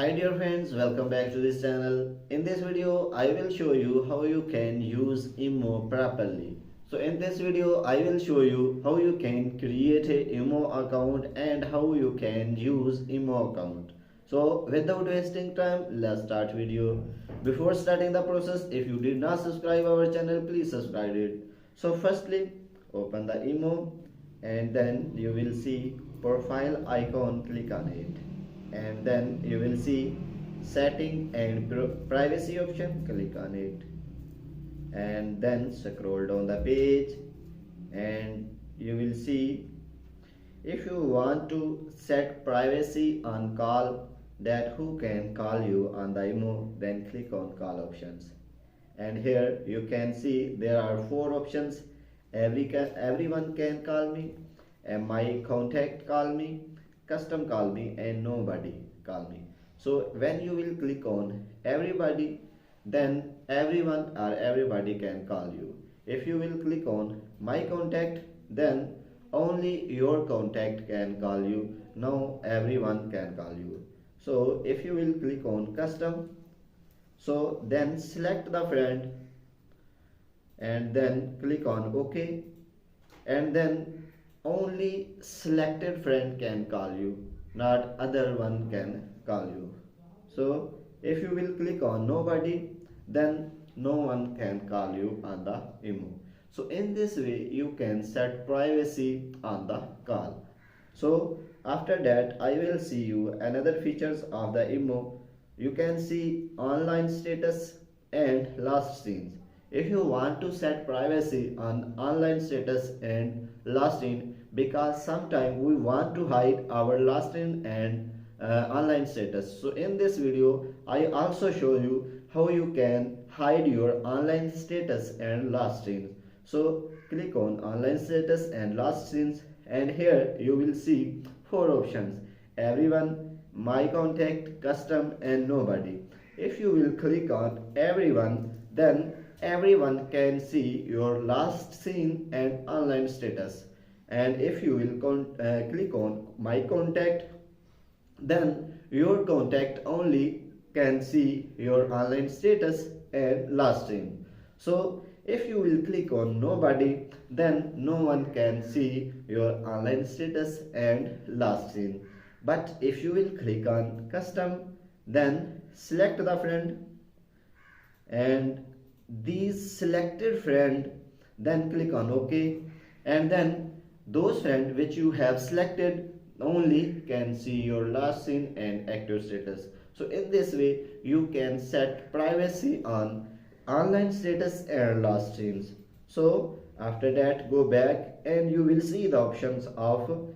Hi dear friends, welcome back to this channel. In this video, I will show you how you can use Imo properly. So in this video, I will show you how you can create a Imo account and how you can use Imo account. So without wasting time, let's start video. Before starting the process, if you did not subscribe our channel, please subscribe it. So firstly, open the Imo and then you will see profile icon, click on it and then you will see setting and privacy option, click on it and then scroll down the page and you will see if you want to set privacy on call, that who can call you on the Imo, then click on call options and here you can see there are four options. Everyone can call me, and my contact call me, custom call me, and nobody call me. So when you will click on everybody, then everyone or everybody can call you. If you will click on my contact, then only your contact can call you. Now everyone can call you. So if you will click on custom, so then select the friend and then click on OK, and then only selected friend can call you, not other one can call you. So if you will click on nobody, then no one can call you on the Imo. So in this way you can set privacy on the call. So after that I will see you another features of the Imo. You can see online status and last scenes. If you want to set privacy on online status and last in, because sometimes we want to hide our last in and online status. So in this video I also show you how you can hide your online status and last in. So click on online status and last scenes and here you will see four options: everyone, my contact, custom, and nobody. If you will click on everyone, then everyone can see your last seen and online status. And if you will click on my contact, then your contact only can see your online status and last seen. So if you will click on nobody, then no one can see your online status and last seen. But if you will click on custom, then select the friend and these selected friend, then click on OK, and then those friend which you have selected only can see your last seen and active status. So in this way you can set privacy on online status and last scenes. So after that go back and you will see the options of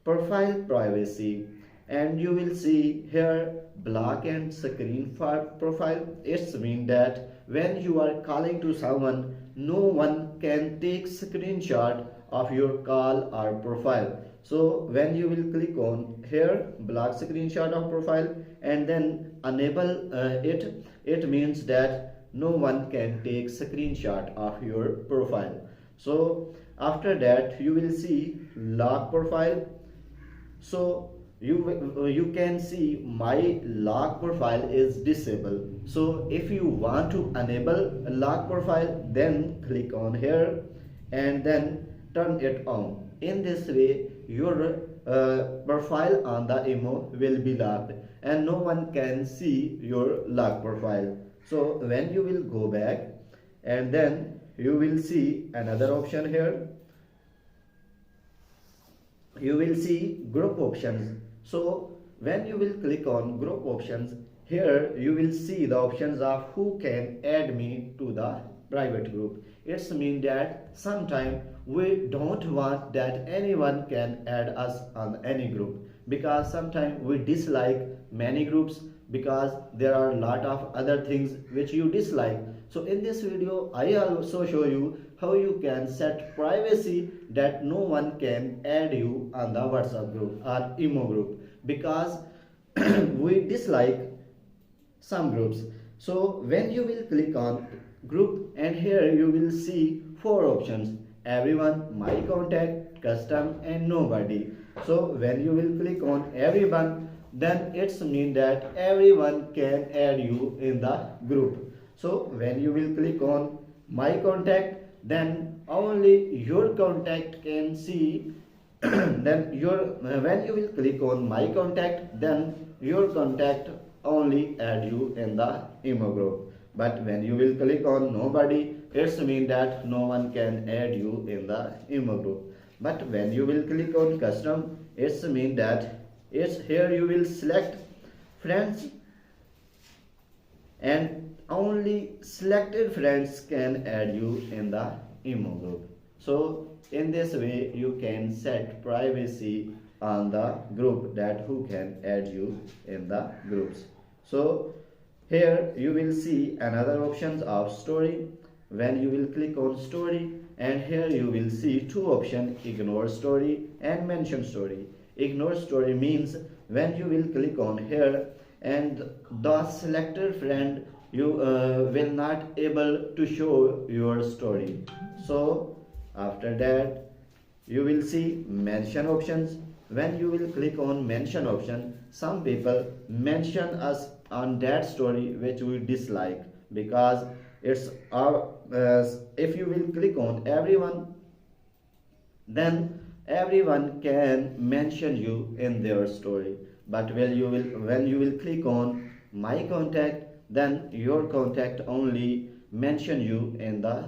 profile privacy and you will see here block and screen for profile. It's mean that when you are calling to someone, no one can take screenshot of your call or profile. So when you will click on here block screenshot of profile and then enable it means that no one can take screenshot of your profile. So after that you will see lock profile. So you can see my lock profile is disabled. So if you want to enable lock profile, then click on here and then turn it on. In this way your profile on the Imo will be locked and no one can see your lock profile. So when you will go back and then you will see another option here, you will see group options. So when you will click on group options, here you will see the options of who can add me to the private group. It's mean that sometime we don't want that anyone can add us on any group, because sometimes we dislike many groups because there are a lot of other things which you dislike. So in this video I also show you how you can set privacy that no one can add you on the WhatsApp group or Imo group, because we dislike some groups. So when you will click on group and here you will see four options: everyone, my contact, custom, and nobody. So when you will click on everyone, then it's mean that everyone can add you in the group. So when you will click on my contact, then only your contact can see then when you will click on my contact, then your contact only add you in the emo group. But when you will click on nobody, it's mean that no one can add you in the emo group. But when you will click on custom, it's mean that it's here you will select friends, and only selected friends can add you in the emo group. So in this way you can set privacy on the group, that who can add you in the groups. So here you will see another options of story. When you will click on story, and here you will see two options, ignore story and mention story. Ignore story means when you will click on here, and the selected friend you will not able to show your story. So after that you will see mention options. When you will click on mention option, some people mention us on that story which we dislike, because it's our if you will click on everyone, then everyone can mention you in their story. But when you will click on my contact, then your contact only mention you in the